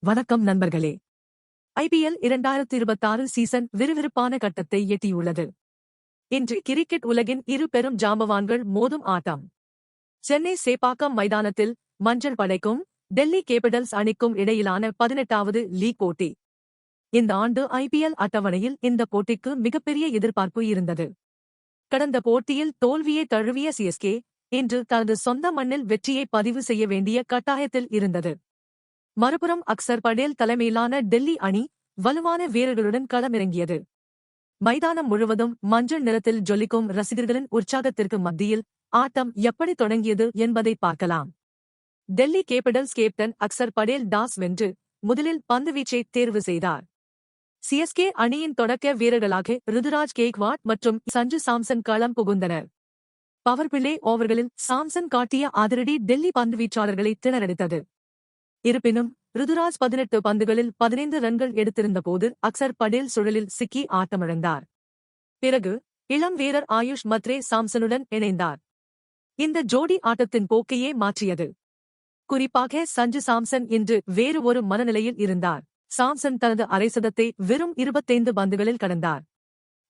வணக்கம் நண்பர்களே. IPL 2026 season விறுவிறுப்பான கட்டத்தை எட்டியுள்ளது. இன்று கிரிக்கெட் உலகின் இரு பெரும் ஜாம்பவான்கள் மோதும் ஆட்டம். சென்னை சேப்பாக்கம் மைதானத்தில் மஞ்சள் படைக்கும் டெல்லி கேபிடல்ஸ் அணிக்கும் இடையிலான 18வது லீக் போட்டி. இந்த ஆண்டு ஐபிஎல் அட்டவணையில் இந்த போட்டிக்கு மிகப்பெரிய எதிர்பார்ப்பு இருந்தது. கடந்த போட்டியில் தோல்வியை தழுவிய சிஎஸ்கே இன்று தனது சொந்த மண்ணில் வெற்றியை பதிவு செய்ய வேண்டிய கட்டாயத்தில் இருந்தது. மறுபுறம் அக்சர் படேல் தலைமையிலான டெல்லி அணி வலுவான வீரர்களுடன் களமிறங்கியது. மைதானம் முழுவதும் மஞ்சள் நிறத்தில் ஜொலிக்கும் ரசிகர்களின் உற்சாகத்திற்கு மத்தியில் ஆட்டம் எப்படி தொடங்கியது என்பதை பார்க்கலாம். Delhi capitals captain Axar Patel toss வென்று முதலில் பந்துவீச்சை தேர்வு செய்தார். சிஎஸ்கே அணியின் தொடக்க வீரர்களாக ருதுராஜ் கேக்வாட் மற்றும் சஞ்சு சாம்சன் களம் புகுந்தனர். பவர் பிளே ஓவர்களில் சாம்சன் காட்டிய அதிரடி டெல்லி பந்துவீச்சாளர்களை திணறடித்தது. இருப்பினும் ருதுராஜ் 18 பந்துகளில் 15 ரன்கள் எடுத்திருந்தபோது அக்சர் படேல் சுழலில் சிக்கி ஆட்டமிழந்தார். பிறகு இளம் வீரர் ஆயுஷ் மத்ரே சாம்சனுடன் இணைந்தார். இந்த ஜோடி ஆட்டத்தின் போக்கையே மாற்றியது. குறிப்பாக சஞ்சு சாம்சன் இன்று வேறு ஒரு மனநிலையில் இருந்தார். சாம்சன் தனது அரைசதத்தை வெறும் 25 பந்துகளில் கடந்தார்.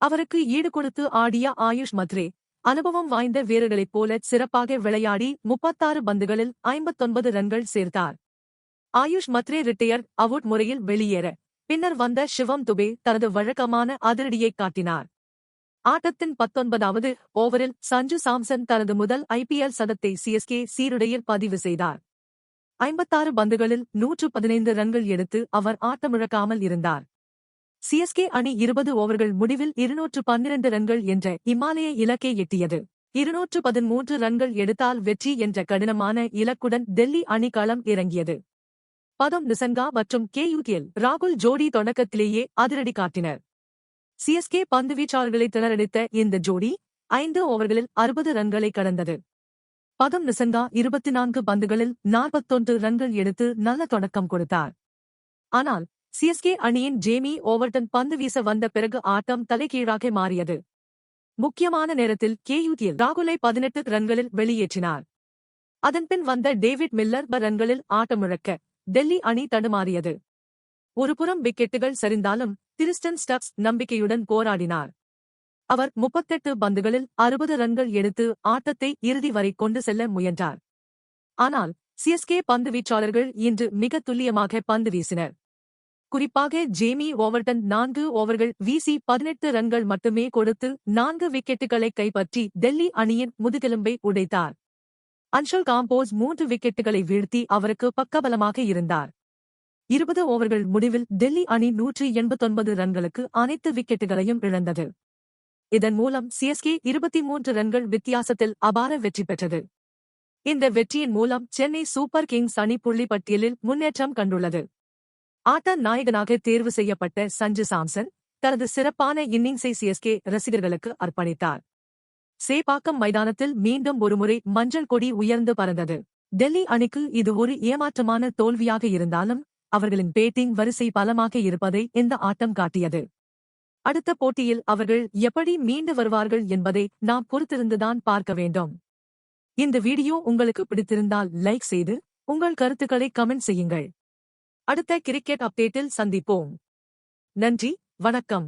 அவருக்கு ஈடுகொடுத்து ஆடிய ஆயுஷ் மத்ரே அனுபவம் வாய்ந்த வீரர்களைப் போல சிறப்பாக விளையாடி 36 பந்துகளில் 59 ரன்கள் சேர்த்தார். ஆயுஷ் மத்ரே ரிட்டையர் அவுட் முறையில் வெளியேற பின்னர் வந்த சிவம் துபே தனது வழக்கமான அதிரடியைக் காட்டினார். ஆட்டத்தின் 19வது ஓவரில் சஞ்சு சாம்சன் தனது முதல் ஐபிஎல் சதத்தை சிஎஸ்கே சீருடையில் பதிவு செய்தார். 56 பந்துகளில் 115 ரன்கள் எடுத்து அவர் ஆட்டமிழக்காமல் இருந்தார். சிஎஸ்கே அணி 20 ஓவர்கள் முடிவில் 212 ரன்கள் என்ற இமாலய இலக்கை எட்டியது. 213 ரன்கள் எடுத்தால் வெற்றி என்ற கடினமான இலக்குடன் டெல்லி அணி களம் இறங்கியது. பதம் நிசங்கா மற்றும் கேஎல் ராகுல் ஜோடி தொடக்கத்திலேயே அதிரடி காட்டினர். சிஎஸ்கே பந்துவீச்சாளர்களை திணறடித்த இந்த ஜோடி 5 ஓவர்களில் 60 ரன்களை கடந்தது. பதம் நிசங்கா 24 பந்துகளில் 41 ரன்கள் எடுத்து நல்ல தொடக்கம் கொடுத்தார். ஆனால் சிஎஸ்கே அணியின் ஜேமி ஓவர்டன் பந்து வீச வந்த பிறகு ஆட்டம் தலைகீழாக மாறியது. முக்கியமான நேரத்தில் கேஎல் ராகுலை 18 ரன்களில் வெளியேற்றினார். அதன்பின் வந்த டேவிட் மில்லர் ரன்களில் ஆட்டமிழக்க டெல்லி அணி தடுமாறியது. ஒருபுறம் விக்கெட்டுகள் சரிந்தாலும் கிறிஸ்டன் ஸ்டப்ஸ் நம்பிக்கையுடன் போராடினார். அவர் 38 பந்துகளில் 60 ரன்கள் எடுத்து ஆட்டத்தை இறுதி வரை கொண்டு செல்ல முயன்றார். ஆனால் சிஎஸ்கே பந்துவீச்சாளர்கள் இன்று மிக துல்லியமாக பந்து வீசினர். குறிப்பாக ஜேமி ஓவர்டன் 4 ஓவர்கள் வீசி 18 ரன்கள் மட்டுமே கொடுத்து 4 விக்கெட்டுகளை கைப்பற்றி டெல்லி அணியின் முதுகெலும்பை உடைத்தார். அன்ஷல் காம்போஸ் 3 விக்கெட்டுகளை வீழ்த்தி அவருக்கு பக்கபலமாக இருந்தார். 20 ஓவர்கள் முடிவில் டெல்லி அணி 189 ரன்களுக்கு அனைத்து விக்கெட்டுகளையும் இழந்தது. இதன் மூலம் சிஎஸ்கே 23 ரன்கள் வித்தியாசத்தில் அபார வெற்றி பெற்றது. இந்த வெற்றியின் மூலம் சென்னை சூப்பர் கிங்ஸ் அணி புள்ளி பட்டியலில் முன்னேற்றம் கண்டுள்ளது. ஆட்ட நாயகனாக தேர்வு செய்யப்பட்ட சஞ்சு சாம்சன் தனது சிறப்பான இன்னிங்ஸை சிஎஸ்கே ரசிகர்களுக்கு அர்ப்பணித்தார். சேப்பாக்கம் மைதானத்தில் மீண்டும் ஒருமுறை மஞ்சள் கொடி உயர்ந்து பறந்தது. டெல்லி அணிக்கு இது ஒரு ஏமாற்றமான தோல்வியாக இருந்தாலும் அவர்களின் பேட்டிங் வரிசை பலமாக இருப்பதை இந்த ஆட்டம் காட்டியது. அடுத்த போட்டியில் அவர்கள் எப்படி மீண்டு வருவார்கள் என்பதை நாம் பொறுத்திருந்துதான் பார்க்க வேண்டும். இந்த வீடியோ உங்களுக்கு பிடித்திருந்தால் லைக் செய்து உங்கள் கருத்துக்களை கமெண்ட் செய்யுங்கள். அடுத்த கிரிக்கெட் அப்டேட்டில் சந்திப்போம். நன்றி, வணக்கம்.